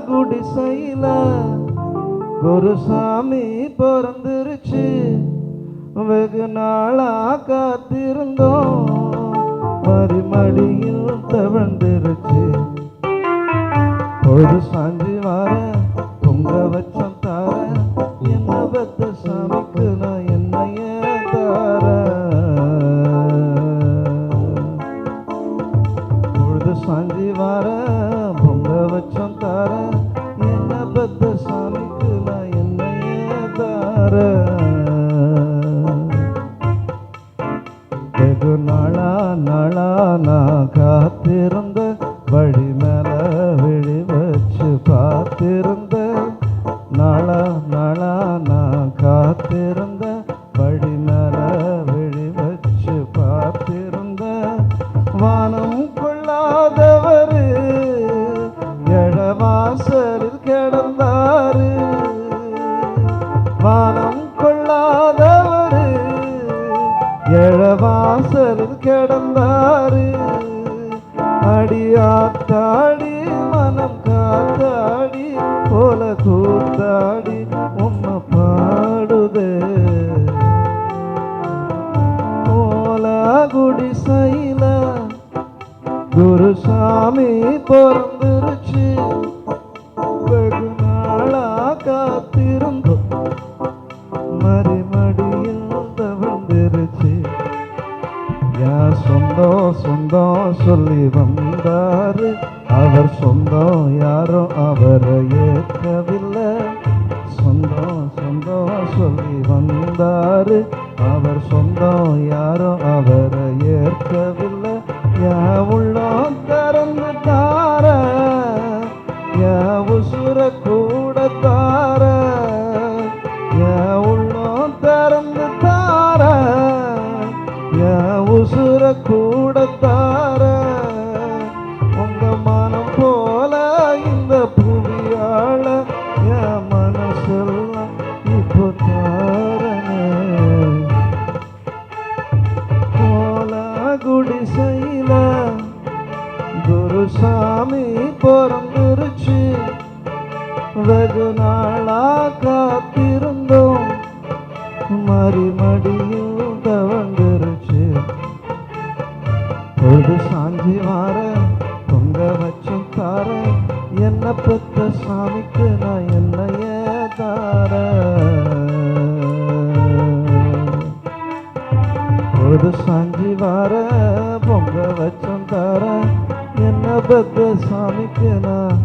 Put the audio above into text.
குடிசையில குருசாமி பிறந்துருச்சு. வெகு நாளா காத்திருந்தோம், மறுமடியில் தவழ்ந்துருச்சு. பொழுது சாஞ்சி வார பொங்க வச்சம் தார, என்ன பெத்த சாமிக்கு நான் என்னைய தார. பொழுது சாஞ்சி வார பொங்க வச்சம் தார, என்ன பெத்த சாமிக்கு நான் என்னைய தார. வெகு நாளா நாளா நான் காத்திருந்த, வழி மேல விழி வச்சு பார்த்திருந்த. நாளா நாளா நான் காத்திருந்த, வழி மேல விழி வச்சு பார்த்திருந்த. வானம் கொள்ளாதவரு எழவாசலில் கிடந்தாரு. வானம் கொள்ளாதவரு எழவாசலில் கிடந்தாரு. அடியாத்தாடி மனம் காத்தாடி போல கூத்தாடி உம்மை பாடுதே. போல குடிசையில குருசாமி பிறந்துருச்சு. வெகு நாளா காத்திருந்தோம், மறுமடியில் தவழ்ந்துருச்சு. என் சொந்தம் சொந்தம் சொல்லி வந்தாரு, அவர் சொந்தம் யாரோ அவரை ஏற்கவில்லை. சொந்தம் சொந்தம் சொல்லி வந்தாரு, அவர் சொந்தம் யாரோ அவரை ஏற்கவில்லை. என் உள்ளம் திறந்து தார, என் உசுர கூட தார. என் உள்ளம் திறந்து தார, என் உசுர கூட தார. உங்க மனம் போல இந்த புவியாள என் மனசெல்லாம் இப்போ தாரனே. போல குடிசையில குருசாமி பிறந்துருச்சு. வெகு நாளா காத்திருந்தோம், மறுமடியில் தவழ்ந்துருச்சு. பொழுது சாஞ்சி வார பொங்க வச்சும் தார, என்ன பெத்த சாமிக்கு நான் என்னைய தார. பொழுது சாஞ்சி வார பொங்க வச்சும் தார, என்ன பெத்த சாமிக்கு நான்